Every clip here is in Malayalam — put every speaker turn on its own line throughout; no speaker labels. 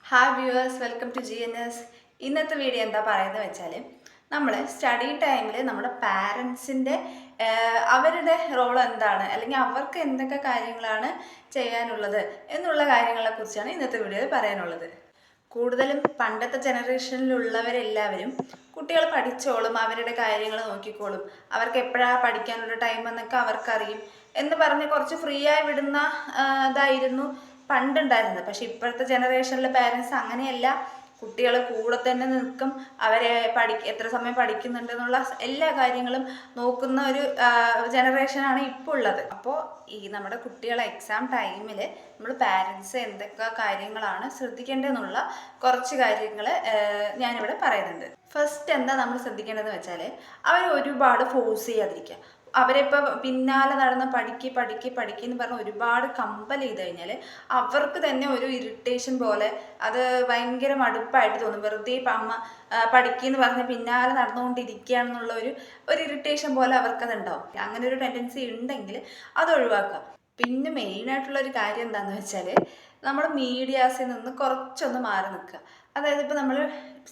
Hi viewers, welcome to GNS. ഇന്നത്തെ വീഡിയോ എന്താ പറയുന്നത് വെച്ചാൽ, നമ്മൾ സ്റ്റഡി ടൈമിൽ നമ്മുടെ പാരൻസിൻ്റെ അവരുടെ റോൾ എന്താണ്, അല്ലെങ്കിൽ അവർക്ക് എന്തൊക്കെ കാര്യങ്ങളാണ് ചെയ്യാനുള്ളത് എന്നുള്ള കാര്യങ്ങളെക്കുറിച്ചാണ് ഇന്നത്തെ വീഡിയോയിൽ പറയാനുള്ളത്. കൂടുതലും പണ്ടത്തെ ജനറേഷനിലുള്ളവരെല്ലാവരും കുട്ടികൾ പഠിച്ചോളും, അവരുടെ കാര്യങ്ങൾ നോക്കിക്കോളും, അവർക്ക് എപ്പോഴാണ് പഠിക്കാനുള്ള ടൈം എന്നൊക്കെ അവർക്കറിയും എന്ന് പറഞ്ഞ് കുറച്ച് ഫ്രീ ആയി വിടുന്ന ഇതായിരുന്നു പണ്ടുണ്ടായിരുന്നത്. പക്ഷെ ഇപ്പോഴത്തെ ജനറേഷനിലെ പാരൻസ് അങ്ങനെയല്ല. കുട്ടികൾ കൂടെ തന്നെ നിൽക്കും, അവരെ എത്ര സമയം പഠിക്കുന്നുണ്ടെന്നുള്ള എല്ലാ കാര്യങ്ങളും നോക്കുന്ന ഒരു ജനറേഷനാണ് ഇപ്പോൾ ഉള്ളത്. അപ്പോൾ ഈ നമ്മുടെ കുട്ടികളെ എക്സാം ടൈമിൽ നമ്മൾ പാരൻസ് എന്തൊക്കെ കാര്യങ്ങളാണ് ശ്രദ്ധിക്കേണ്ടതെന്നുള്ള കുറച്ച് കാര്യങ്ങൾ ഞാനിവിടെ പറയുന്നുണ്ട്. ഫസ്റ്റ് എന്താ നമ്മൾ ശ്രദ്ധിക്കേണ്ടതെന്ന് വെച്ചാൽ, അവർ ഒരുപാട് ഫോഴ്സ് ചെയ്യാതിരിക്കുക. അവരിപ്പോൾ പിന്നാലെ നടന്ന് പഠിക്ക് എന്ന് പറഞ്ഞ് ഒരുപാട് കമ്പൽ ചെയ്ത് കഴിഞ്ഞാൽ അവർക്ക് തന്നെ ഒരു ഇറിറ്റേഷൻ പോലെ, അത് ഭയങ്കര മടുപ്പായിട്ട് തോന്നും. വെറുതെ ഇപ്പം അമ്മ പഠിക്കുമെന്ന് പറഞ്ഞ് പിന്നാലെ നടന്നുകൊണ്ടിരിക്കുകയാണെന്നുള്ള ഒരു ഇറിറ്റേഷൻ പോലെ അവർക്കതുണ്ടാവും. അങ്ങനെ ഒരു ടെൻഡൻസി ഉണ്ടെങ്കിൽ അത് ഒഴിവാക്കുക. പിന്നെ മെയിനായിട്ടുള്ളൊരു കാര്യം എന്താണെന്ന് വെച്ചാൽ, നമ്മൾ മീഡിയാസിൽ നിന്ന് കുറച്ചൊന്ന് മാറി നിൽക്കുക. അതായത് ഇപ്പോൾ നമ്മൾ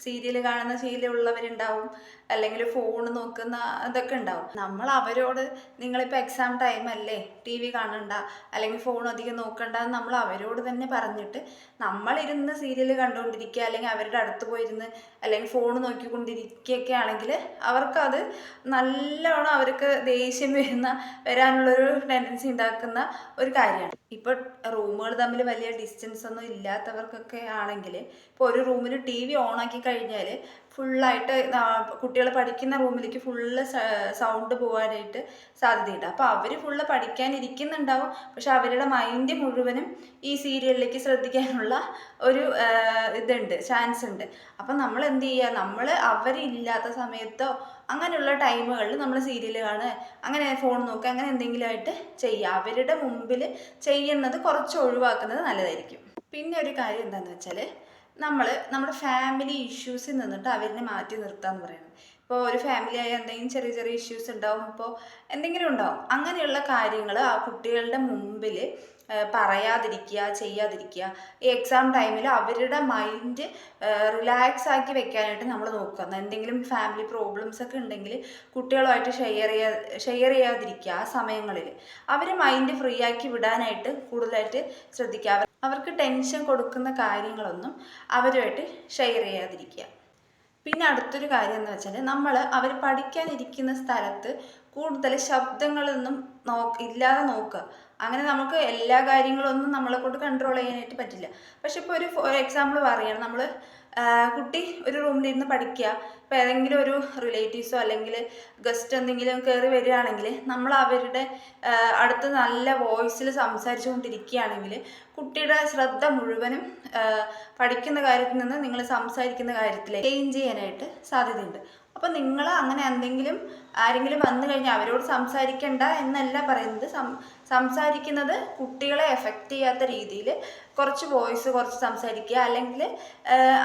സീരിയൽ കാണുന്ന ശീലമുള്ളവരുണ്ടാവും, അല്ലെങ്കിൽ ഫോൺ നോക്കുന്ന ഇതൊക്കെ ഉണ്ടാവും. നമ്മൾ അവരോട് നിങ്ങളിപ്പോൾ എക്സാം ടൈം അല്ലേ, TV കാണണ്ട അല്ലെങ്കിൽ ഫോൺ അധികം നോക്കണ്ട എന്ന് നമ്മൾ അവരോട് തന്നെ പറഞ്ഞിട്ട് നമ്മളിരുന്ന് സീരിയൽ കണ്ടുകൊണ്ടിരിക്കുക, അല്ലെങ്കിൽ അവരുടെ അടുത്ത് പോയിരുന്ന് അല്ലെങ്കിൽ ഫോൺ നോക്കിക്കൊണ്ടിരിക്കുകയൊക്കെ ആണെങ്കിൽ അവർക്കത് നല്ലോണം അവർക്ക് ദേഷ്യം വരാനുള്ളൊരു ടെൻഡൻസി ഉണ്ടാക്കുന്ന ഒരു കാര്യമാണ്. ഇപ്പോൾ റൂമുകൾ തമ്മിൽ വലിയ ഡിസ്റ്റൻസ് ഒന്നും ഇല്ലാത്തവർക്കൊക്കെ ആണെങ്കിൽ, ഇപ്പോൾ ഒരു റൂമിൽ TV ഓണാക്കി കഴിഞ്ഞാൽ ഫുള്ളായിട്ട് കുട്ടികൾ പഠിക്കുന്ന റൂമിലേക്ക് ഫുള്ള് സൗണ്ട് പോകാനായിട്ട് സാധ്യതയുണ്ട്. അപ്പോൾ അവർ ഫുള്ള് പഠിക്കാനിരിക്കുന്നുണ്ടാവും, പക്ഷെ അവരുടെ മൈൻഡ് മുഴുവനും ഈ സീരിയലിലേക്ക് ശ്രദ്ധിക്കാനുള്ള ഒരു ചാൻസ് ഉണ്ട്. അപ്പം നമ്മൾ എന്ത് ചെയ്യുക, നമ്മൾ അവരില്ലാത്ത സമയത്തോ അങ്ങനെയുള്ള ടൈമുകളിൽ നമ്മൾ സീരിയൽ കാണുക, അങ്ങനെ ഫോൺ നോക്കുക, അങ്ങനെ എന്തെങ്കിലുമായിട്ട് ചെയ്യുക. അവരുടെ മുമ്പിൽ ചെയ്യുന്നത് കുറച്ച് ഒഴിവാക്കുന്നത് നല്ലതായിരിക്കും. പിന്നെ ഒരു കാര്യം എന്താണെന്ന് വെച്ചാൽ, നമ്മുടെ ഫാമിലി ഇഷ്യൂസിൽ നിന്നിട്ട് അവരിനെ മാറ്റി നിർത്താമെന്ന് പറയുന്നത്. ഇപ്പോൾ ഒരു ഫാമിലി ആയ എന്തെങ്കിലും ചെറിയ ചെറിയ ഇഷ്യൂസ് ഉണ്ടാവും, ഇപ്പോൾ എന്തെങ്കിലും ഉണ്ടാവും. അങ്ങനെയുള്ള കാര്യങ്ങൾ ആ കുട്ടികളുടെ മുമ്പിൽ പറയാതിരിക്കുക, ചെയ്യാതിരിക്കുക. ഈ എക്സാം ടൈമിൽ അവരുടെ മൈൻഡ് റിലാക്സ് ആക്കി വെക്കാനായിട്ട് നമ്മൾ നോക്കുക. എന്തെങ്കിലും ഫാമിലി പ്രോബ്ലംസ് ഒക്കെ ഉണ്ടെങ്കിൽ കുട്ടികളുമായിട്ട് ഷെയർ ചെയ്യാതിരിക്കുക. ആ സമയങ്ങളിൽ അവർ മൈൻഡ് ഫ്രീ ആക്കി വിടാനായിട്ട് കൂടുതലായിട്ട് ശ്രദ്ധിക്കുക. അവർക്ക് ടെൻഷൻ കൊടുക്കുന്ന കാര്യങ്ങളൊന്നും അവരുമായിട്ട് ഷെയർ ചെയ്യാതിരിക്കുക. പിന്നെ അടുത്തൊരു കാര്യം എന്ന് വെച്ചാൽ, അവർ പഠിക്കാനിരിക്കുന്ന സ്ഥലത്ത് കൂടുതൽ ശബ്ദങ്ങളൊന്നും ഇല്ലാതെ നോക്കുക. അങ്ങനെ നമുക്ക് എല്ലാ കാര്യങ്ങളൊന്നും നമ്മളെ കൊണ്ട് കൺട്രോൾ ചെയ്യാനായിട്ട് പറ്റില്ല. പക്ഷെ ഇപ്പോൾ ഒരു എക്സാമ്പിൾ പറയുകയാണ്, കുട്ടി ഒരു റൂമിലിരുന്ന് പഠിക്കുക. ഇപ്പോൾ ഏതെങ്കിലും ഒരു റിലേറ്റീവ്സോ അല്ലെങ്കിൽ ഗസ്റ്റ് എന്തെങ്കിലും കയറി വരികയാണെങ്കിൽ നമ്മൾ അവരുടെ അടുത്ത് നല്ല വോയിസിൽ സംസാരിച്ചു കൊണ്ടിരിക്കുകയാണെങ്കിൽ കുട്ടിയുടെ ശ്രദ്ധ മുഴുവനും പഠിക്കുന്ന കാര്യത്തിൽ നിന്ന് നിങ്ങൾ സംസാരിക്കുന്ന കാര്യത്തിൽ ചേഞ്ച് ചെയ്യാനായിട്ട് സാധ്യതയുണ്ട്. അപ്പോൾ നിങ്ങൾ അങ്ങനെ ആരെങ്കിലും വന്നു കഴിഞ്ഞാൽ അവരോട് സംസാരിക്കണ്ട എന്നല്ല പറയുന്നത്. സംസാരിക്കുന്നത് കുട്ടികളെ എഫക്റ്റ് ചെയ്യാത്ത രീതിയിൽ കുറച്ച് കുറച്ച് സംസാരിക്കുക, അല്ലെങ്കിൽ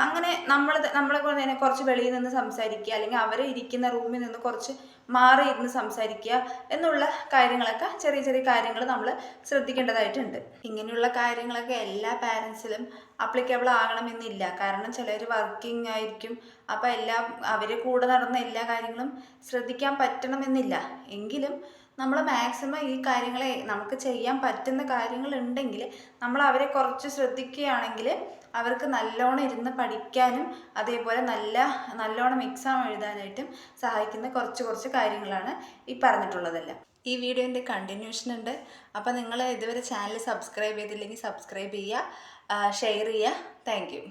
അങ്ങനെ നമ്മളെ കൊണ്ട് തന്നെ കുറച്ച് വെളിയിൽ നിന്ന് സംസാരിക്കുക, അല്ലെങ്കിൽ അവർ ഇരിക്കുന്ന റൂമിൽ നിന്ന് കുറച്ച് മാറി ഇരുന്ന് സംസാരിക്കുക എന്നുള്ള കാര്യങ്ങളൊക്കെ, ചെറിയ ചെറിയ കാര്യങ്ങൾ നമ്മൾ ശ്രദ്ധിക്കേണ്ടതായിട്ടുണ്ട്. ഇങ്ങനെയുള്ള കാര്യങ്ങളൊക്കെ എല്ലാ പാരൻസിലും അപ്ലിക്കബിൾ ആകണമെന്നില്ല. കാരണം ചിലർ വർക്കിംഗ് ആയിരിക്കും. അപ്പോൾ അവർ കൂടെ നടന്ന എല്ലാ കാര്യങ്ങളും ശ്രദ്ധിക്കാൻ പറ്റണമെന്നില്ല. എങ്കിലും നമ്മൾ മാക്സിമം ഈ കാര്യങ്ങളെ നമുക്ക് ചെയ്യാൻ പറ്റുന്ന കാര്യങ്ങളുണ്ടെങ്കിൽ നമ്മൾ അവരെ കുറച്ച് ശ്രദ്ധിക്കുകയാണെങ്കിൽ അവർക്ക് നല്ലോണം ഇരുന്ന് പഠിക്കാനും അതേപോലെ നല്ലോണം എക്സാം എഴുതാനായിട്ടും സഹായിക്കുന്ന കുറച്ച് കാര്യങ്ങളാണ് ഈ പറഞ്ഞിട്ടുള്ളതെല്ലാം. ഈ വീഡിയോൻ്റെ കണ്ടിന്യൂഷൻ ഉണ്ട്. അപ്പോൾ നിങ്ങൾ ഇതുവരെ ചാനൽ സബ്സ്ക്രൈബ് ചെയ്തില്ലെങ്കിൽ സബ്സ്ക്രൈബ് ചെയ്യുക, ഷെയർ ചെയ്യുക. Thank you.